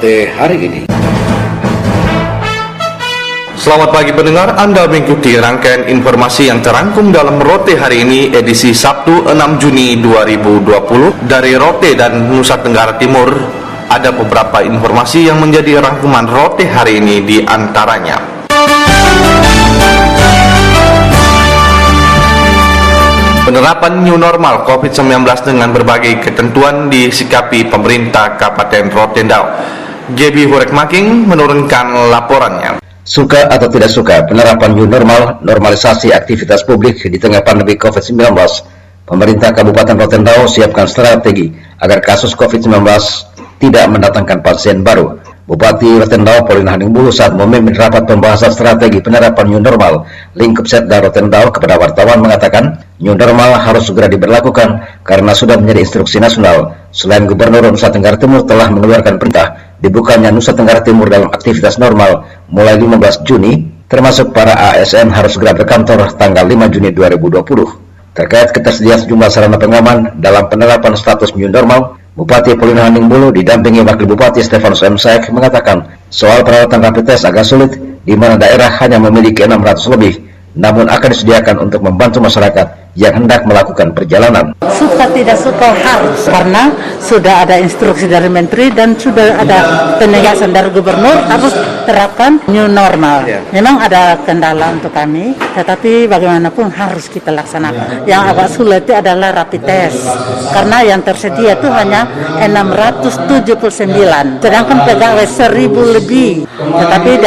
Rote hari ini. Selamat pagi pendengar, Anda mengikuti rangkaian informasi yang terangkum dalam Rote hari ini edisi Sabtu 6 Juni 2020 dari Rote dan Nusa Tenggara Timur. Ada beberapa informasi yang menjadi rangkuman Rote hari ini di antaranya. Penerapan new normal COVID-19 dengan berbagai ketentuan disikapi pemerintah Kabupaten Rotendao. Gebi Hurekmaking menurunkan laporannya. Suka atau tidak suka, penerapan new normal, normalisasi aktivitas publik di tengah pandemi COVID-19, pemerintah Kabupaten Rotendao siapkan strategi agar kasus COVID-19 tidak mendatangkan pasien baru. Bupati Rotendao Pauline Haningbulu saat memimpin rapat pembahasan strategi penerapan new normal lingkup Setda Rotendao kepada wartawan mengatakan new normal harus segera diberlakukan karena sudah menjadi instruksi nasional. Selain Gubernur Nusa Tenggara Timur telah mengeluarkan perintah dibukanya Nusa Tenggara Timur dalam aktivitas normal mulai 15 Juni, termasuk para ASN harus segera berkantor tanggal 5 Juni 2020. Terkait ketersediaan sejumlah sarana pengaman dalam penerapan status new normal, Bupati Pauline Haningbulu didampingi Wakil Bupati Stefanus M. Saek mengatakan soal peralatan rapid test agak sulit di mana daerah hanya memiliki 600 lebih, namun akan disediakan untuk membantu masyarakat yang hendak melakukan perjalanan. Suka tidak suka harus, karena sudah ada instruksi dari Menteri dan sudah ada penegasan dari Gubernur harus terapkan new normal. Memang ada kendala untuk kami, tetapi bagaimanapun harus kita laksanakan. Yang agak sulit itu adalah rapid test, karena yang tersedia itu hanya 679, sedangkan pegawai 1000 lebih. Tetapi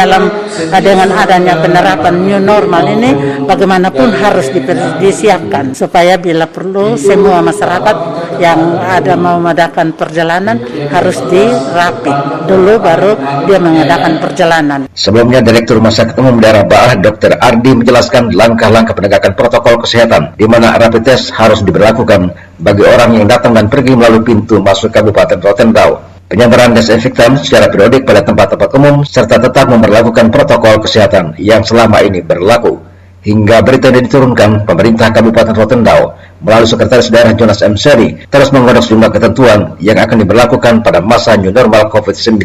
dengan adanya penerapan new normal ini, bagaimanapun harus disiapkan supaya bila perlu semua masyarakat yang ada mau mengadakan perjalanan harus dirapid dulu baru dia mengadakan perjalanan. Sebelumnya Direktur Rumah Sakit Umum Daerah Baah Dr. Ardi menjelaskan langkah-langkah penegakan protokol kesehatan di mana rapid test harus diberlakukan bagi orang yang datang dan pergi melalui pintu masuk Kabupaten Rotendao. Penyebaran desinfektan secara periodik pada tempat-tempat umum serta tetap memperlakukan protokol kesehatan yang selama ini berlaku. Hingga berita ini diturunkan, pemerintah Kabupaten Rotendao melalui Sekretaris Daerah Jonas M. Seri terus menggodok sejumlah ketentuan yang akan diberlakukan pada masa new normal COVID-19.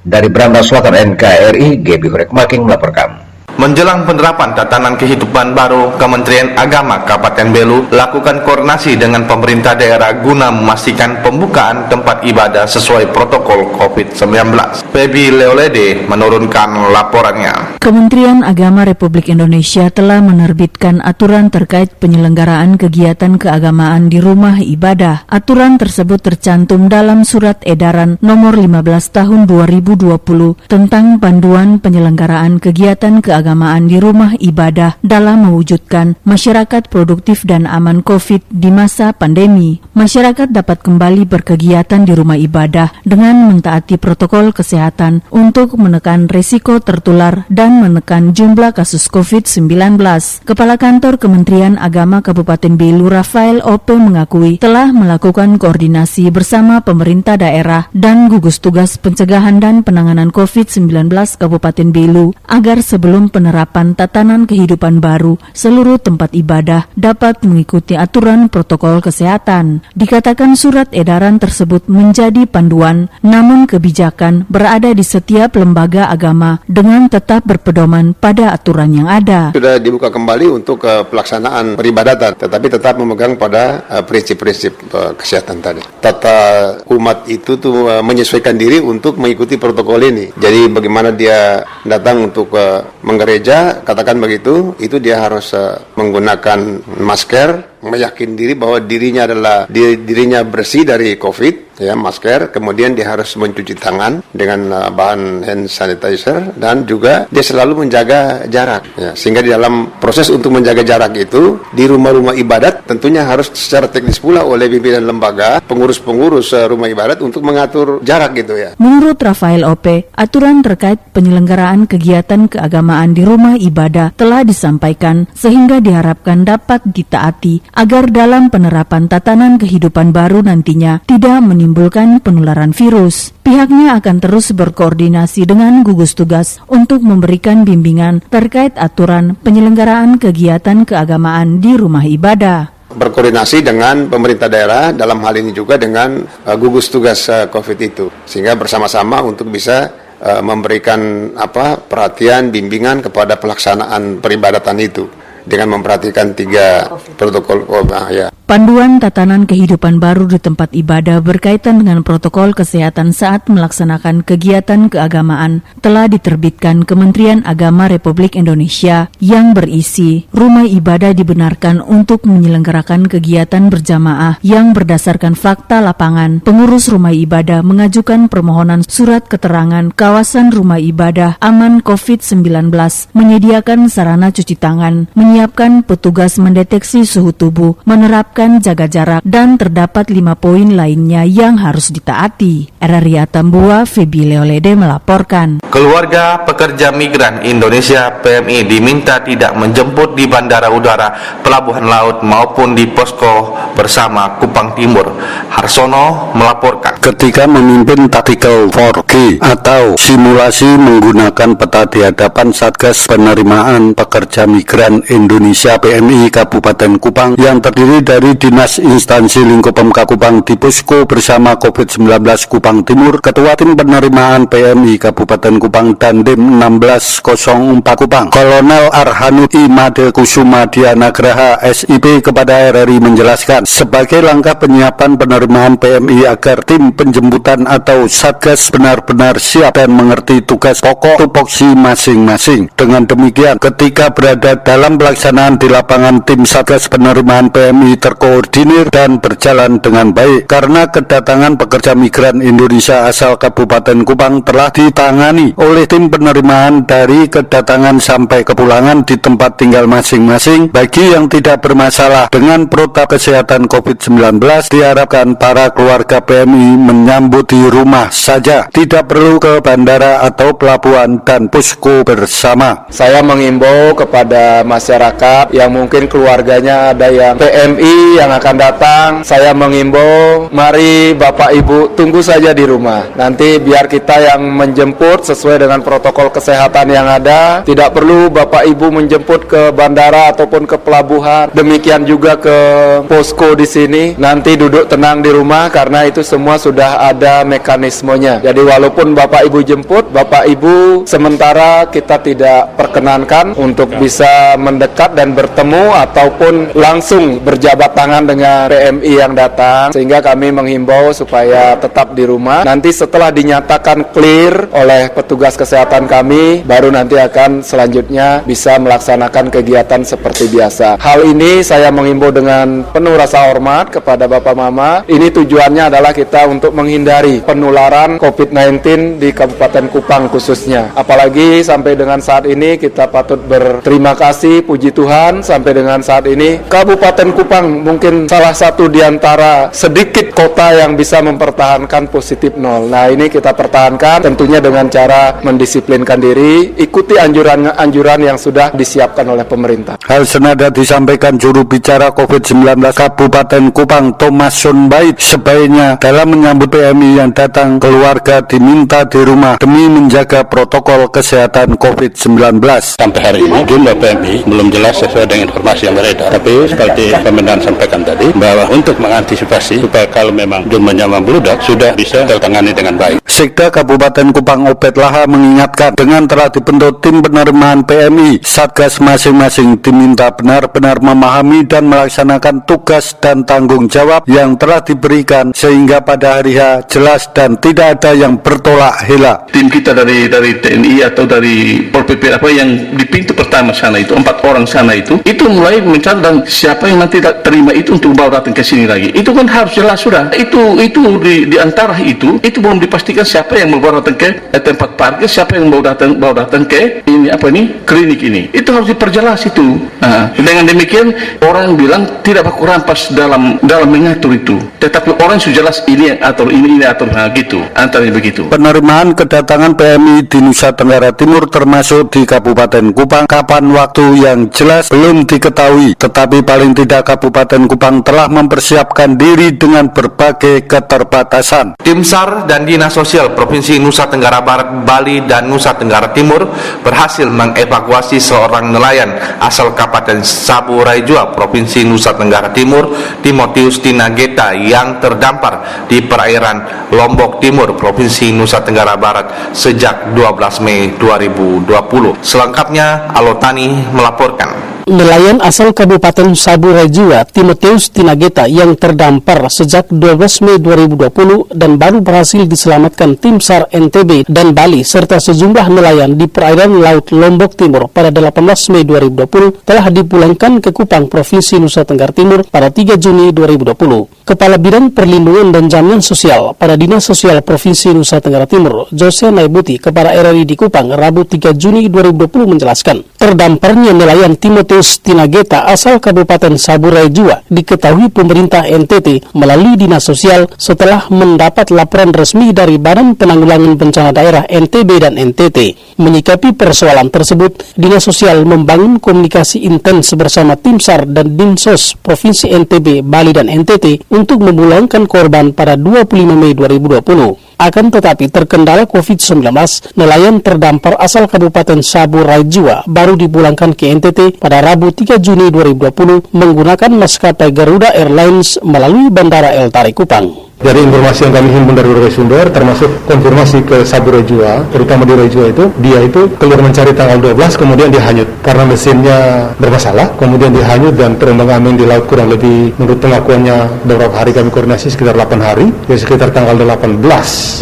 Dari Beranda Selatan NKRI, Gebi Hurekmaking melaporkan. Menjelang penerapan tatanan kehidupan baru, Kementerian Agama Kabupaten Belu lakukan koordinasi dengan pemerintah daerah guna memastikan pembukaan tempat ibadah sesuai protokol COVID-19. Pebi Leolede menurunkan laporannya. Kementerian Agama Republik Indonesia telah menerbitkan aturan terkait penyelenggaraan kegiatan keagamaan di rumah ibadah. Aturan tersebut tercantum dalam Surat Edaran Nomor 15 Tahun 2020 tentang panduan penyelenggaraan kegiatan keagamaan di rumah ibadah dalam mewujudkan masyarakat produktif dan aman COVID di masa pandemi. Masyarakat dapat kembali berkegiatan di rumah ibadah dengan mentaati protokol kesehatan untuk menekan risiko tertular dan menekan jumlah kasus COVID-19. Kepala Kantor Kementerian Agama Kabupaten Belu Rafael Ope mengakui telah melakukan koordinasi bersama pemerintah daerah dan gugus tugas pencegahan dan penanganan COVID-19 Kabupaten Belu agar sebelum penerapan tatanan kehidupan baru, seluruh tempat ibadah dapat mengikuti aturan protokol kesehatan. Dikatakan surat edaran tersebut menjadi panduan, namun kebijakan berada di setiap lembaga agama dengan tetap berpedoman pada aturan yang ada. Sudah dibuka kembali untuk pelaksanaan peribadatan, tetapi tetap memegang pada prinsip-prinsip kesehatan tadi. Tata umat itu tuh menyesuaikan diri untuk mengikuti protokol ini. Jadi bagaimana dia datang untuk menggereja, katakan begitu, itu dia harus menggunakan masker, meyakin diri bahwa dirinya bersih dari COVID, ya, masker, kemudian dia harus mencuci tangan dengan bahan hand sanitizer dan juga dia selalu menjaga jarak, ya, sehingga di dalam proses untuk menjaga jarak itu di rumah-rumah ibadat tentunya harus secara teknis pula oleh pimpinan lembaga, pengurus-pengurus rumah ibadat untuk mengatur jarak gitu ya. Menurut Rafael Ope, aturan terkait penyelenggaraan kegiatan keagamaan di rumah ibadah telah disampaikan sehingga diharapkan dapat ditaati agar dalam penerapan tatanan kehidupan baru nantinya tidak menimbulkan penularan virus. Pihaknya akan terus berkoordinasi dengan gugus tugas untuk memberikan bimbingan terkait aturan penyelenggaraan kegiatan keagamaan di rumah ibadah. berkoordinasi dengan pemerintah daerah, dalam hal ini juga dengan gugus tugas COVID itu, sehingga bersama-sama untuk bisa memberikan perhatian, bimbingan kepada pelaksanaan peribadatan itu dengan memperhatikan 3 protokol ya. Panduan tatanan kehidupan baru di tempat ibadah berkaitan dengan protokol kesehatan saat melaksanakan kegiatan keagamaan telah diterbitkan Kementerian Agama Republik Indonesia yang berisi rumah ibadah dibenarkan untuk menyelenggarakan kegiatan berjamaah yang berdasarkan fakta lapangan. Pengurus rumah ibadah mengajukan permohonan surat keterangan kawasan rumah ibadah aman COVID-19, menyediakan sarana cuci tangan, menyiapkan petugas mendeteksi suhu tubuh, menerapkan jaga jarak, dan terdapat 5 poin lainnya yang harus ditaati. Eraria Tambua, Febi Leolede melaporkan. Keluarga pekerja migran Indonesia PMI diminta tidak menjemput di Bandara Udara, Pelabuhan Laut maupun di posko bersama Kupang Timur. Harsono melaporkan. Ketika memimpin Tactical 4G atau simulasi menggunakan peta di hadapan Satgas Penerimaan Pekerja Migran Indonesia PMI Kabupaten Kupang yang terdiri dari Dinas Instansi Lingkup Pemka Kupang di Posko Bersama COVID-19 Kupang Timur, Ketua Tim Penerimaan PMI Kabupaten Kupang dan Dim 1604 Kupang, Kolonel Arhanud Imade Kusuma Dianagraha SIP kepada RRI menjelaskan, sebagai langkah penyiapan penerimaan PMI agar tim penjemputan atau Satgas benar-benar siap dan mengerti tugas pokok tupoksi masing-masing. Dengan demikian, ketika berada dalam pelaksanaan di lapangan, tim Satgas Penerimaan PMI terkoordinir dan berjalan dengan baik karena kedatangan pekerja migran Indonesia asal Kabupaten Kupang telah ditangani oleh tim penerimaan dari kedatangan sampai kepulangan di tempat tinggal masing-masing. Bagi yang tidak bermasalah dengan protokol kesehatan COVID-19, diharapkan para keluarga PMI menyambut di rumah saja, tidak perlu ke bandara atau pelabuhan dan posko bersama. Saya mengimbau kepada masyarakat yang mungkin keluarganya ada yang PMI yang akan datang, saya mengimbau, mari Bapak Ibu tunggu saja di rumah. Nanti biar kita yang menjemput sesuai dengan protokol kesehatan yang ada. Tidak perlu Bapak Ibu menjemput ke bandara ataupun ke pelabuhan. Demikian juga ke posko di sini. Nanti duduk tenang di rumah karena itu semua sudah ada mekanismenya. Jadi walaupun Bapak Ibu jemput, Bapak Ibu sementara kita tidak perkenankan untuk bisa mendekat dan bertemu ataupun langsung berjabat tangan dengan PMI yang datang, sehingga kami menghimbau supaya tetap di rumah. Nanti setelah dinyatakan clear oleh petugas kesehatan kami, baru nanti akan selanjutnya bisa melaksanakan kegiatan seperti biasa. Hal ini saya menghimbau dengan penuh rasa hormat kepada Bapak Mama. Ini tujuannya adalah kita untuk menghindari penularan COVID-19 di Kabupaten Kupang khususnya. Apalagi sampai dengan saat ini kita patut berterima kasih, puji Tuhan, sampai dengan saat ini Kabupaten Kupang mungkin salah satu di antara sedikit kota yang bisa mempertahankan positif nol. Nah, ini kita pertahankan tentunya dengan cara mendisiplinkan diri, ikuti anjuran yang sudah disiapkan oleh pemerintah. Hal senada disampaikan juru bicara COVID-19 Kabupaten Kupang Thomas Sunbait. Sebaiknya dalam menyambut PMI yang datang, keluarga diminta di rumah demi menjaga protokol kesehatan COVID-19. Sampai hari ini jumlah PMI belum jelas sesuai dengan informasi yang beredar. Tapi seperti Komandan sampaikan tadi, bahwa untuk mengantisipasi supaya kalau memang jumlahnya membludak sudah bisa tertangani dengan baik. Sekda Kabupaten Kupang Obed Laha mengingatkan, dengan telah dibentuk tim penerimaan PMI, Satgas masing-masing diminta benar-benar memahami dan melaksanakan tugas dan tanggung jawab yang telah diberikan sehingga pada hari H jelas dan tidak ada yang bertolak hela. Tim kita dari TNI atau dari Pol PP yang di pintu pertama sana itu 4 orang sana itu mulai mencari dan siapa yang nanti terima itu untuk bawa datang ke sini lagi. Itu kan harus jelas sudah. Itu di antara itu belum dipastikan siapa yang mau datang ke tempat parkir, siapa yang mau datang ke klinik ini. Itu harus diperjelas itu. Nah, dengan demikian orang bilang tidak baku rampas dalam mengatur itu. Tetapi orang sudah jelas ini yang atur, ini atur, gitu. Antaranya begitu. Penerimaan kedatangan PMI di Nusa Tenggara Timur termasuk di Kabupaten Kupang, kapan waktu yang jelas belum diketahui, tetapi paling tidak Kabupaten Kupang telah mempersiapkan diri dengan berbagai keterbatasan. Tim SAR dan Dinas Sosial Provinsi Nusa Tenggara Barat, Bali, dan Nusa Tenggara Timur berhasil mengevakuasi seorang nelayan asal Kabupaten Sabu Raijua, Provinsi Nusa Tenggara Timur, Timotius Tinageta, yang terdampar di perairan Lombok Timur, Provinsi Nusa Tenggara Barat sejak 12 Mei 2020. Selengkapnya, Alotani melaporkan. Nelayan asal Kabupaten Sabu Raijua, Timotius Tinageta, yang terdampar sejak 12 Mei 2020 dan baru berhasil diselamatkan tim SAR NTB dan Bali serta sejumlah nelayan di perairan Laut Lombok Timur pada 18 Mei 2020 telah dipulangkan ke Kupang, Provinsi Nusa Tenggara Timur pada 3 Juni 2020. Kepala Bidang Perlindungan dan Jaminan Sosial pada Dinas Sosial Provinsi Nusa Tenggara Timur, Jose Naibuti, kepada RRI di Kupang, Rabu 3 Juni 2020 menjelaskan, terdamparnya nelayan Timotius Tinageta asal Kabupaten Sabu Raijua diketahui pemerintah NTT melalui Dinas Sosial setelah mendapat laporan resmi dari Badan Penanggulangan Bencana Daerah NTB dan NTT. Menyikapi persoalan tersebut, Dinas Sosial membangun komunikasi intens bersama tim SAR dan Dinsos Provinsi NTB, Bali, dan NTT untuk memulangkan korban pada 25 Mei 2020. Akan tetapi terkendala COVID-19, nelayan terdampar asal Kabupaten Sabu Raijua baru dipulangkan ke NTT pada Rabu 3 Juni 2020 menggunakan maskapai Garuda Airlines melalui Bandara El Tarik Kupang. Dari informasi yang kami himpun dari berbagai sumber, termasuk konfirmasi ke Sabu Raijua, terutama di Raijua itu, dia itu keluar mencari tanggal 12, kemudian dia hanyut karena mesinnya bermasalah, kemudian dia hanyut dan terombang-ambing di laut kurang lebih, menurut pengakuannya beberapa hari kami koordinasi sekitar 8 hari, ya sekitar tanggal 18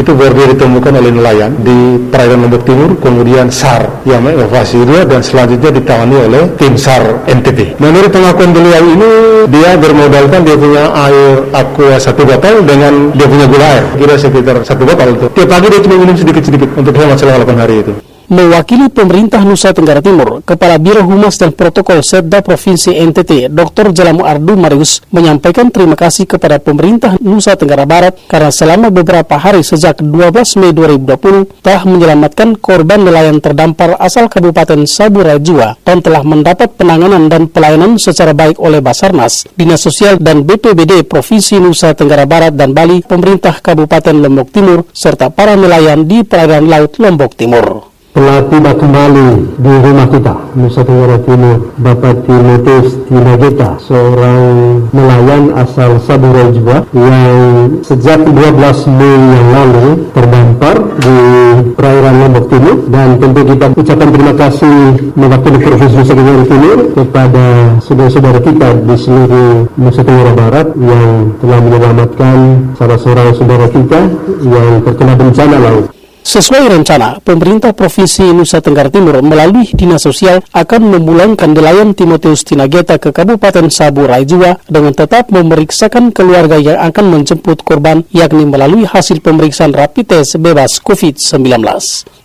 itu baru dia ditemukan oleh nelayan di perairan Lombok Timur, kemudian SAR yang mengevakuasi dia dan selanjutnya ditangani oleh tim SAR NTT. Menurut pengakuan beliau ini, dia bermodalkan dia punya air aqua 1 botol dengan dia punya gula air, kira sekitar 1 botol itu. Tiap pagi dia cuma minum sedikit-sedikit untuk hemat selama 8 hari itu. Mewakili pemerintah Nusa Tenggara Timur, Kepala Biro Humas dan Protokol Setda Provinsi NTT, Dr. Jalamu Ardu Marius, menyampaikan terima kasih kepada pemerintah Nusa Tenggara Barat karena selama beberapa hari sejak 12 Mei 2020 telah menyelamatkan korban nelayan terdampar asal Kabupaten Sabu Raijua dan telah mendapat penanganan dan pelayanan secara baik oleh Basarnas, Dinas Sosial dan BPBD Provinsi Nusa Tenggara Barat dan Bali, pemerintah Kabupaten Lombok Timur, serta para nelayan di perairan Laut Lombok Timur. Telah tiba kembali di rumah kita, Nusa Tenggara Timur, Bapak Timotius Tinageta, seorang nelayan asal Sabu Raijua yang sejak 12 Mei yang lalu terdampar di perairan Lombok Timur, dan tentu kita ucapkan terima kasih mewakili Provinsi Nusa Tenggara Timur kepada saudara-saudara kita di seluruh Nusa Tenggara Barat yang telah menyelamatkan salah seorang saudara kita yang terkena bencana laut. Sesuai rencana, pemerintah Provinsi Nusa Tenggara Timur melalui Dinas Sosial akan memulangkan nelayan Timotius Tinageta ke Kabupaten Sabu Raijua dengan tetap memeriksakan keluarga yang akan menjemput korban, yakni melalui hasil pemeriksaan rapid test bebas COVID-19.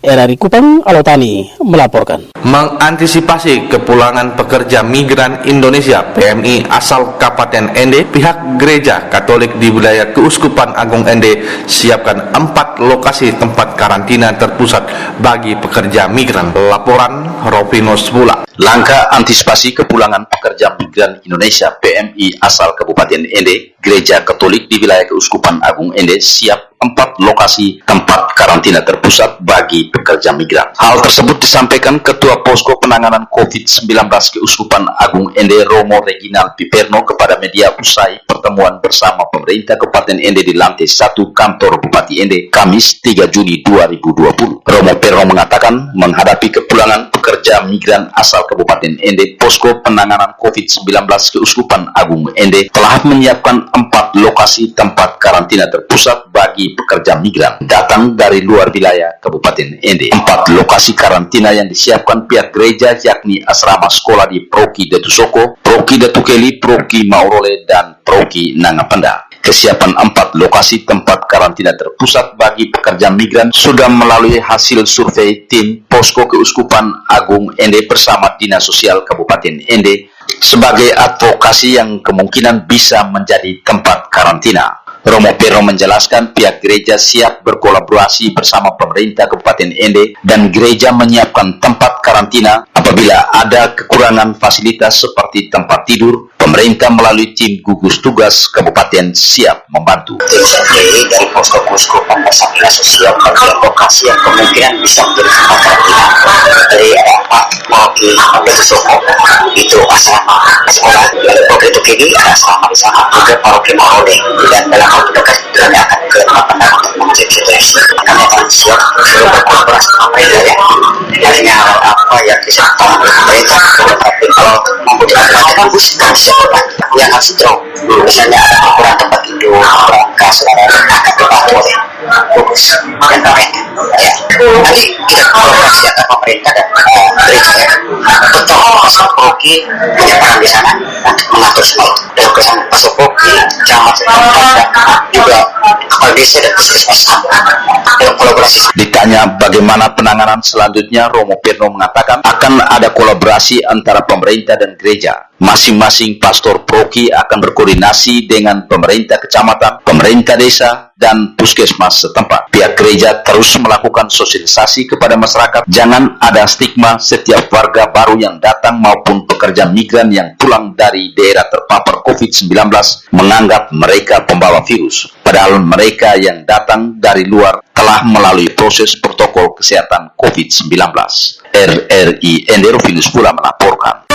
RRI Kupang, Alotani melaporkan. Mengantisipasi kepulangan pekerja migran Indonesia PMI asal Kabupaten Ende, pihak Gereja Katolik di wilayah Keuskupan Agung Ende siapkan 4 lokasi tempat karantina terpusat bagi pekerja migran. Laporan Rovinus Bula. Langkah antisipasi kepulangan pekerja migran Indonesia PMI asal Kabupaten Ende, Gereja Katolik di wilayah Keuskupan Agung Ende siap 4 lokasi tempat karantina terpusat bagi pekerja migran. Hal tersebut disampaikan Ketua Posko Penanganan COVID-19 Keuskupan Agung Ende, Romo Reginald Piperno, kepada media usai pertemuan bersama pemerintah Kabupaten Ende di lantai 1 kantor Bupati Ende, Kamis 3 Juni 2020. Romo Piperno mengatakan menghadapi kepulangan pekerja migran asal Kabupaten Ende, Posko Penanganan COVID-19 Keuskupan Agung Ende telah menyiapkan 4 lokasi tempat karantina terpusat bagi pekerja migran datang dari luar wilayah Kabupaten Ende. 4 lokasi karantina yang disiapkan pihak gereja yakni asrama sekolah di Proki Detusoko, Proki Detukeli, Proki Maurole, dan Proki Nangapenda. Kesiapan 4 lokasi tempat karantina terpusat bagi pekerja migran sudah melalui hasil survei tim Posko Keuskupan Agung Ende bersama Dinas Sosial Kabupaten Ende sebagai advokasi yang kemungkinan bisa menjadi tempat karantina. Romo Pero menjelaskan pihak gereja siap berkolaborasi bersama pemerintah Kabupaten Ende dan gereja menyiapkan tempat karantina Apabila ada kekurangan fasilitas seperti tempat tidur, pemerintah melalui tim gugus tugas kabupaten siap membantu. Tim sendiri dari posko-posko pembersama sosial bagian lokasi yang kemungkinan bisa menjadi tempat karantina. Dari ada 4 paroki Soko, itu asrama sekolah, lalu paroki Tukidi ada asrama di sana, juga paroki Marode, dan dalam waktu dekat kami akan ke Pandan untuk mengecek situasi. Kami akan siap berkolaborasi dengan pemerintah ya. Artinya apa yang bisa dilakukan oleh pemerintah, tapi kalau membutuhkan perhatian bukan siapa yang harus drop. Misalnya ada kekurangan tempat tidur, kekurangan gas, akan dibantu oleh gugus dan pemerintah. Ya. Nanti kita kolaborasi antara pemerintah dan gereja ya. Betul, pasal paroki punya peran di sana untuk mengatur semua dan kesan pasal paroki, camat dan juga kepala desa dan puskesmas dalam kolaborasi. Ditanya bagaimana penanganan selanjutnya, Romo Pirno mengatakan akan ada kolaborasi antara pemerintah dan gereja. Masing-masing pastor paroki akan berkoordinasi dengan pemerintah kecamatan, pemerintah desa, dan puskesmas setempat. Pihak gereja terus melakukan sosialisasi kepada masyarakat. Jangan ada stigma setiap warga baru yang datang maupun pekerja migran yang pulang dari daerah terpapar COVID-19 menganggap mereka pembawa virus. Padahal mereka yang datang dari luar telah melalui proses protokol kesehatan COVID-19. RRI Enderovinus pula melaporkan.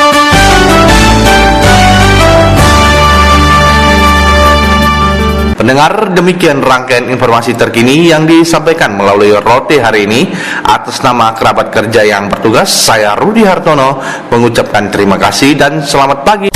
Pendengar, demikian rangkaian informasi terkini yang disampaikan melalui Rote hari ini. Atas nama kerabat kerja yang bertugas, saya Rudi Hartono mengucapkan terima kasih dan selamat pagi.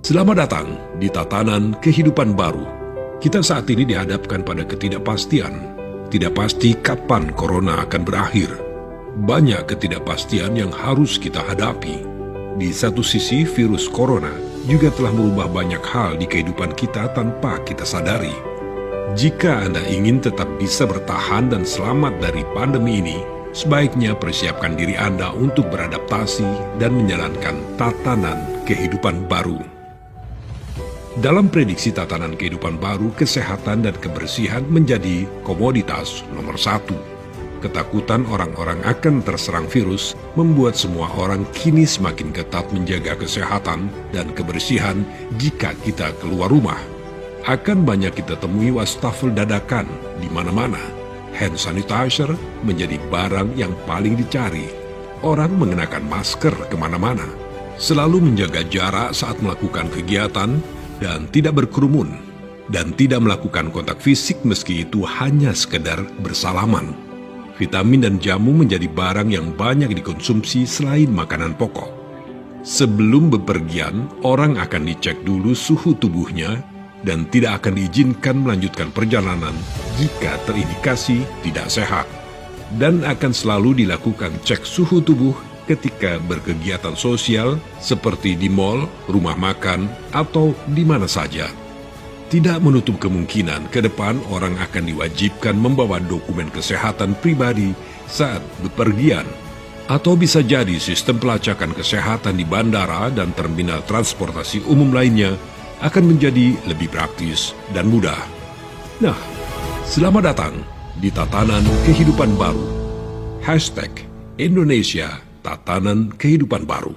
Selamat datang di tatanan kehidupan baru. Kita saat ini dihadapkan pada ketidakpastian. Tidak pasti kapan corona akan berakhir. Banyak ketidakpastian yang harus kita hadapi. Di satu sisi, virus corona juga telah merubah banyak hal di kehidupan kita tanpa kita sadari. Jika Anda ingin tetap bisa bertahan dan selamat dari pandemi ini, sebaiknya persiapkan diri Anda untuk beradaptasi dan menjalankan tatanan kehidupan baru. Dalam prediksi tatanan kehidupan baru, kesehatan dan kebersihan menjadi komoditas nomor 1. Ketakutan orang-orang akan terserang virus membuat semua orang kini semakin ketat menjaga kesehatan dan kebersihan jika kita keluar rumah. Akan banyak kita temui wastafel dadakan di mana-mana. Hand sanitizer menjadi barang yang paling dicari. Orang mengenakan masker kemana-mana. Selalu menjaga jarak saat melakukan kegiatan dan tidak berkerumun. Dan tidak melakukan kontak fisik meski itu hanya sekedar bersalaman. Vitamin dan jamu menjadi barang yang banyak dikonsumsi selain makanan pokok. Sebelum bepergian, orang akan dicek dulu suhu tubuhnya dan tidak akan diizinkan melanjutkan perjalanan jika terindikasi tidak sehat. Dan akan selalu dilakukan cek suhu tubuh ketika berkegiatan sosial seperti di mal, rumah makan, atau di mana saja. Tidak menutup kemungkinan ke depan orang akan diwajibkan membawa dokumen kesehatan pribadi saat bepergian. Atau bisa jadi sistem pelacakan kesehatan di bandara dan terminal transportasi umum lainnya akan menjadi lebih praktis dan mudah. Nah, selamat datang di Tatanan Kehidupan Baru. #Indonesia Tatanan Kehidupan Baru.